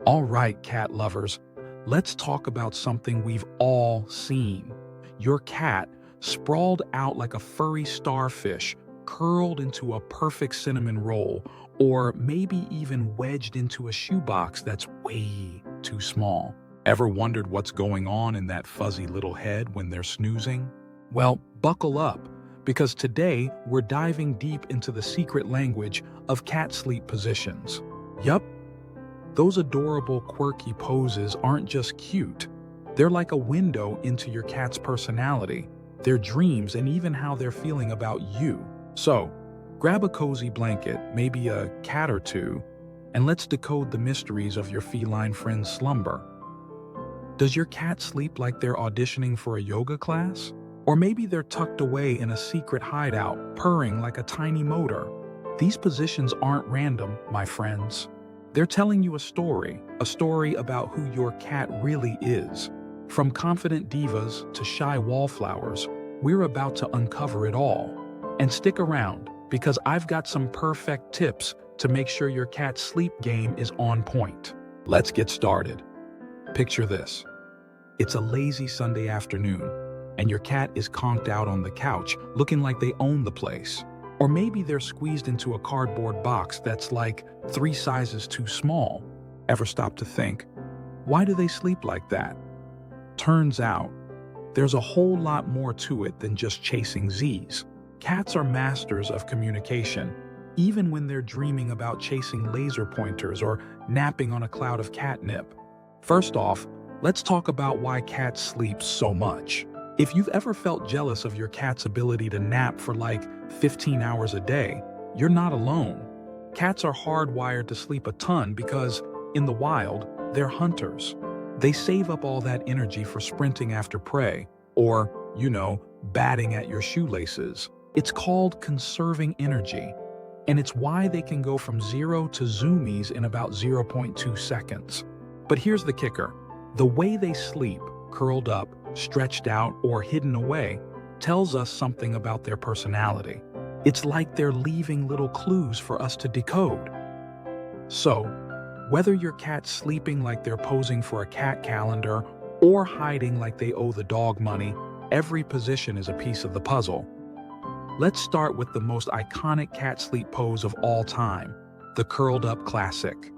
All right, cat lovers, let's talk about something we've all seen. Your cat sprawled out like a furry starfish, curled into a perfect cinnamon roll, or maybe even wedged into a shoebox that's way too small. Ever wondered what's going on in that fuzzy little head when they're snoozing? Well, buckle up, because today we're diving deep into the secret language of cat sleep positions. Yup, those adorable, quirky poses aren't just cute. They're like a window into your cat's personality, their dreams, and even how they're feeling about you. So, grab a cozy blanket, maybe a cat or two, and let's decode the mysteries of your feline friend's slumber. Does your cat sleep like they're auditioning for a yoga class? Or maybe they're tucked away in a secret hideout, purring like a tiny motor. These positions aren't random, my friends. They're telling you a story about who your cat really is. From confident divas to shy wallflowers, we're about to uncover it all. And stick around, because I've got some perfect tips to make sure your cat's sleep game is on point. Let's get started. Picture this. It's a lazy Sunday afternoon, and your cat is conked out on the couch, looking like they own the place. Or maybe they're squeezed into a cardboard box that's like 3 sizes too small. Ever stop to think, why do they sleep like that? Turns out, there's a whole lot more to it than just chasing Z's. Cats are masters of communication, even when they're dreaming about chasing laser pointers or napping on a cloud of catnip. First off, let's talk about why cats sleep so much. If you've ever felt jealous of your cat's ability to nap for like 15 hours a day, you're not alone. Cats are hardwired to sleep a ton because, in the wild, they're hunters. They save up all that energy for sprinting after prey, or, batting at your shoelaces. It's called conserving energy, and it's why they can go from 0 to zoomies in about 0.2 seconds. But here's the kicker. The way they sleep, curled up, stretched out, or hidden away, tells us something about their personality. It's like they're leaving little clues for us to decode. So, whether your cat's sleeping like they're posing for a cat calendar or hiding like they owe the dog money, every position is a piece of the puzzle. Let's start with the most iconic cat sleep pose of all time, the curled up classic.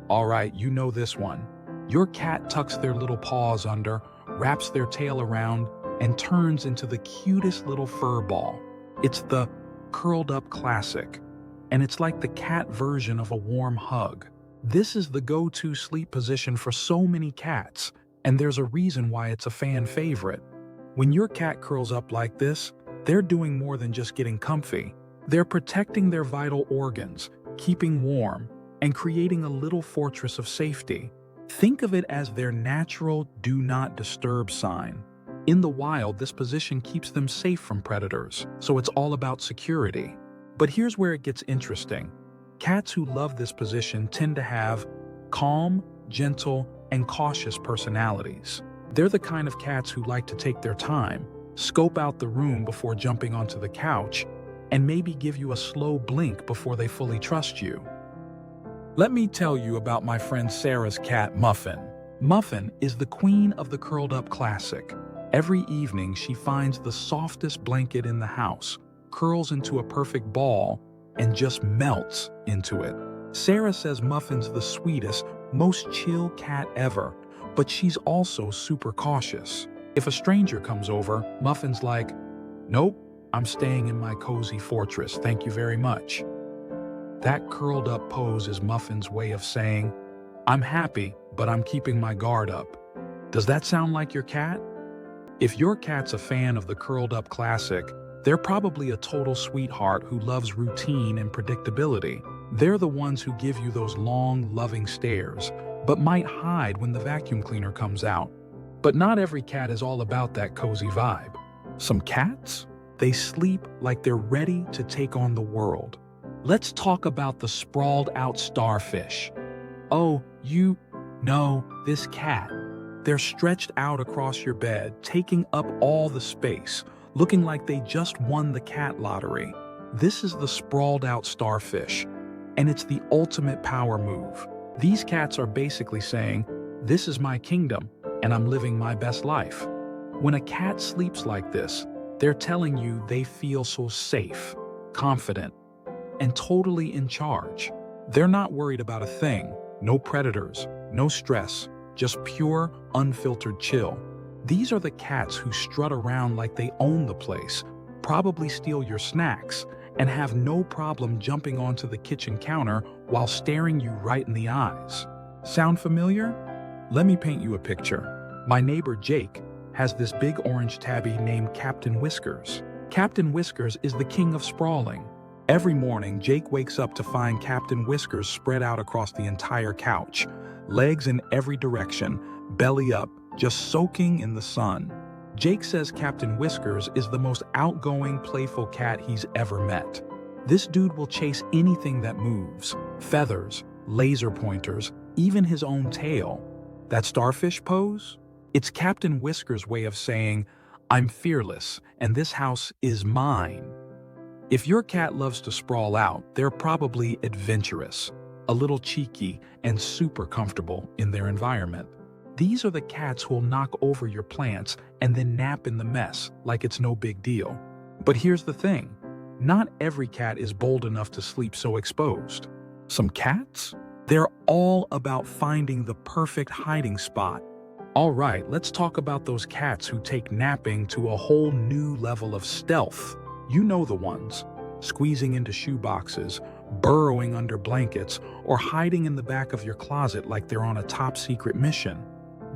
All right, you know this one. Your cat tucks their little paws under, wraps their tail around, and turns into the cutest little fur ball. It's the curled up classic, and it's like the cat version of a warm hug. This is the go-to sleep position for so many cats, and there's a reason why it's a fan favorite. When your cat curls up like this, they're doing more than just getting comfy. They're protecting their vital organs, keeping warm, and creating a little fortress of safety. Think of it as their natural do not disturb sign. In the wild, this position keeps them safe from predators, so it's all about security. But here's where it gets interesting. Cats who love this position tend to have calm, gentle, and cautious personalities. They're the kind of cats who like to take their time, scope out the room before jumping onto the couch, and maybe give you a slow blink before they fully trust you. Let me tell you about my friend Sarah's cat, Muffin. Muffin is the queen of the curled up classic. Every evening, she finds the softest blanket in the house, curls into a perfect ball, and just melts into it. Sarah says Muffin's the sweetest, most chill cat ever, but she's also super cautious. If a stranger comes over, Muffin's like, "Nope, I'm staying in my cozy fortress, thank you very much." That curled up pose is Muffin's way of saying, "I'm happy, but I'm keeping my guard up." Does that sound like your cat? If your cat's a fan of the curled up classic, they're probably a total sweetheart who loves routine and predictability. They're the ones who give you those long, loving stares, but might hide when the vacuum cleaner comes out. But not every cat is all about that cozy vibe. Some cats, they sleep like they're ready to take on the world. Let's talk about the sprawled-out starfish. Oh, you know this cat. They're stretched out across your bed, taking up all the space, looking like they just won the cat lottery. This is the sprawled-out starfish, and it's the ultimate power move. These cats are basically saying, "This is my kingdom, and I'm living my best life." When a cat sleeps like this, they're telling you they feel so safe, confident, and totally in charge. They're not worried about a thing, no predators, no stress, just pure, unfiltered chill. These are the cats who strut around like they own the place, probably steal your snacks, and have no problem jumping onto the kitchen counter while staring you right in the eyes. Sound familiar? Let me paint you a picture. My neighbor Jake has this big orange tabby named Captain Whiskers. Captain Whiskers is the king of sprawling. Every morning, Jake wakes up to find Captain Whiskers spread out across the entire couch, legs in every direction, belly up, just soaking in the sun. Jake says Captain Whiskers is the most outgoing, playful cat he's ever met. This dude will chase anything that moves, feathers, laser pointers, even his own tail. That starfish pose? It's Captain Whiskers' way of saying, "I'm fearless, and this house is mine." If your cat loves to sprawl out, they're probably adventurous, a little cheeky, and super comfortable in their environment. These are the cats who'll knock over your plants and then nap in the mess like it's no big deal. But here's the thing, not every cat is bold enough to sleep so exposed. Some cats? They're all about finding the perfect hiding spot. All right, let's talk about those cats who take napping to a whole new level of stealth. You know the ones, squeezing into shoeboxes, burrowing under blankets, or hiding in the back of your closet like they're on a top-secret mission.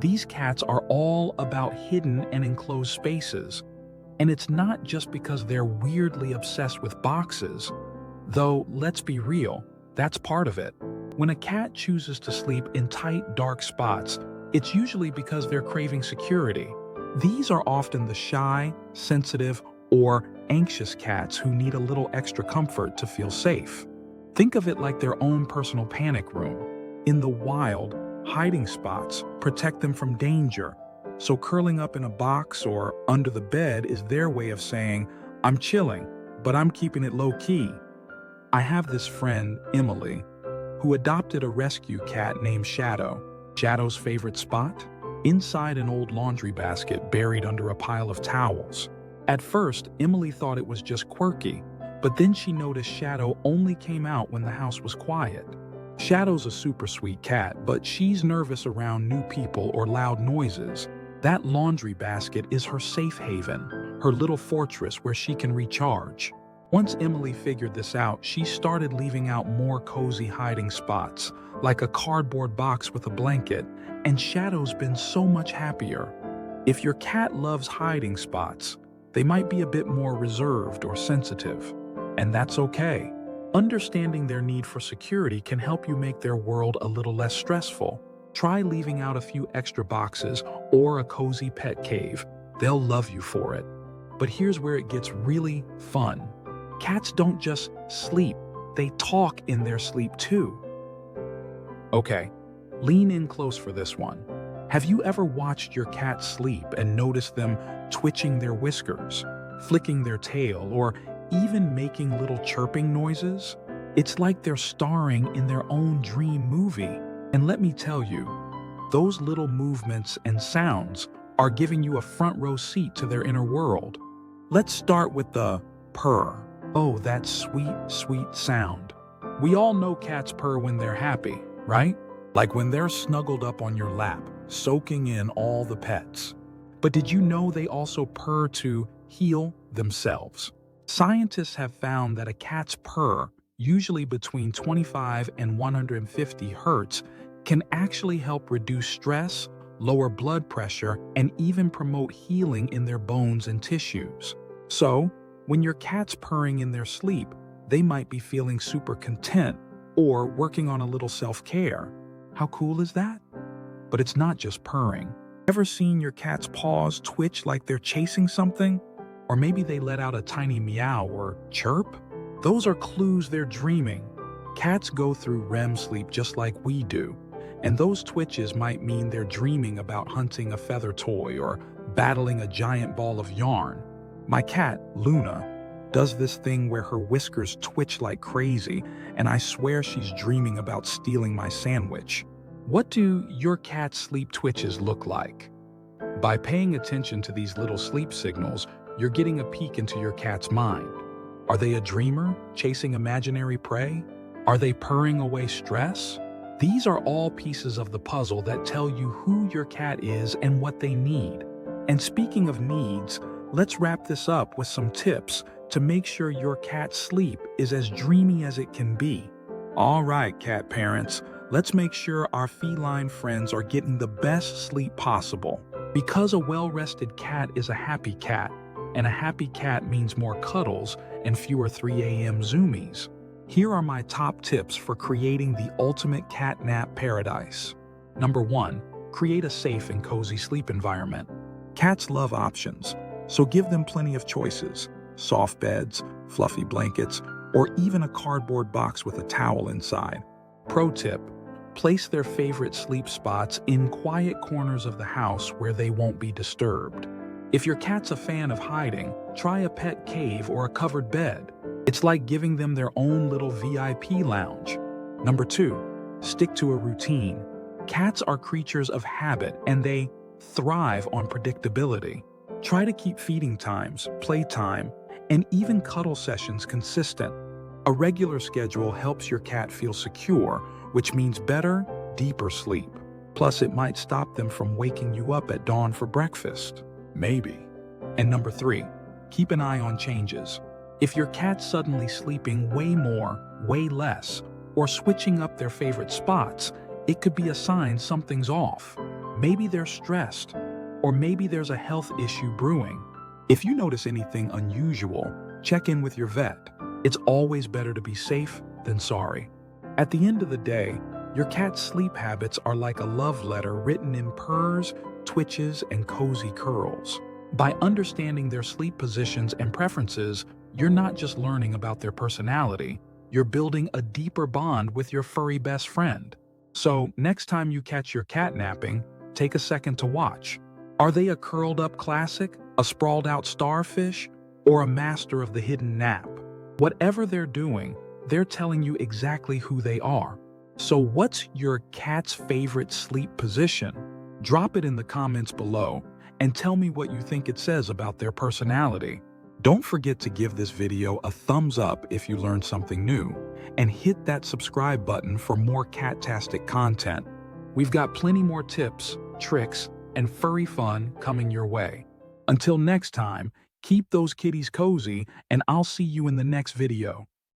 These cats are all about hidden and enclosed spaces. And it's not just because they're weirdly obsessed with boxes. Though, let's be real, that's part of it. When a cat chooses to sleep in tight, dark spots, it's usually because they're craving security. These are often the shy, sensitive, or anxious cats who need a little extra comfort to feel safe. Think of it like their own personal panic room. In the wild, hiding spots protect them from danger, so curling up in a box or under the bed is their way of saying, "I'm chilling, but I'm keeping it low-key." I have this friend, Emily, who adopted a rescue cat named Shadow. Shadow's favorite spot? Inside an old laundry basket buried under a pile of towels. At first, Emily thought it was just quirky, but then she noticed Shadow only came out when the house was quiet. Shadow's a super sweet cat, but she's nervous around new people or loud noises. That laundry basket is her safe haven, her little fortress where she can recharge. Once Emily figured this out, she started leaving out more cozy hiding spots, like a cardboard box with a blanket, and Shadow's been so much happier. If your cat loves hiding spots, they might be a bit more reserved or sensitive, and that's okay. Understanding their need for security can help you make their world a little less stressful. Try leaving out a few extra boxes or a cozy pet cave. They'll love you for it. But here's where it gets really fun. Cats don't just sleep, they talk in their sleep too. Okay, lean in close for this one. Have you ever watched your cat sleep and noticed them twitching their whiskers, flicking their tail, or even making little chirping noises? It's like they're starring in their own dream movie. And let me tell you, those little movements and sounds are giving you a front row seat to their inner world. Let's start with the purr. Oh, that sweet, sweet sound. We all know cats purr when they're happy, right? Like when they're snuggled up on your lap, soaking in all the pets. But did you know they also purr to heal themselves? Scientists have found that a cat's purr, usually between 25 and 150 hertz, can actually help reduce stress, lower blood pressure, and even promote healing in their bones and tissues. So, when your cat's purring in their sleep, they might be feeling super content or working on a little self-care. How cool is that? But it's not just purring. Ever seen your cat's paws twitch like they're chasing something? Or maybe they let out a tiny meow or chirp? Those are clues they're dreaming. Cats go through REM sleep just like we do, and those twitches might mean they're dreaming about hunting a feather toy or battling a giant ball of yarn. My cat, Luna, does this thing where her whiskers twitch like crazy, and I swear she's dreaming about stealing my sandwich. What do your cat's sleep twitches look like? By paying attention to these little sleep signals, you're getting a peek into your cat's mind. Are they a dreamer, chasing imaginary prey? Are they purring away stress? These are all pieces of the puzzle that tell you who your cat is and what they need. And speaking of needs, let's wrap this up with some tips to make sure your cat's sleep is as dreamy as it can be. All right, cat parents, let's make sure our feline friends are getting the best sleep possible. Because a well-rested cat is a happy cat, and a happy cat means more cuddles and fewer 3 a.m. zoomies. Here are my top tips for creating the ultimate cat nap paradise. Number 1, create a safe and cozy sleep environment. Cats love options, so give them plenty of choices. Soft beds, fluffy blankets, or even a cardboard box with a towel inside. Pro tip, place their favorite sleep spots in quiet corners of the house where they won't be disturbed. If your cat's a fan of hiding, try a pet cave or a covered bed. It's like giving them their own little VIP lounge. Number 2, stick to a routine. Cats are creatures of habit and they thrive on predictability. Try to keep feeding times, playtime, and even cuddle sessions consistent. A regular schedule helps your cat feel secure, which means better, deeper sleep. Plus, it might stop them from waking you up at dawn for breakfast. Maybe. And number 3, keep an eye on changes. If your cat's suddenly sleeping way more, way less, or switching up their favorite spots, it could be a sign something's off. Maybe they're stressed, or maybe there's a health issue brewing. If you notice anything unusual, check in with your vet. It's always better to be safe than sorry. At the end of the day, your cat's sleep habits are like a love letter written in purrs, twitches, and cozy curls. By understanding their sleep positions and preferences, you're not just learning about their personality, you're building a deeper bond with your furry best friend. So, next time you catch your cat napping, take a second to watch. Are they a curled-up classic, a sprawled-out starfish, or a master of the hidden nap? Whatever they're doing, they're telling you exactly who they are. So what's your cat's favorite sleep position? Drop it in the comments below and tell me what you think it says about their personality. Don't forget to give this video a thumbs up if you learned something new, and hit that subscribe button for more cat-tastic content. We've got plenty more tips, tricks, and furry fun coming your way. Until next time, keep those kitties cozy, and I'll see you in the next video.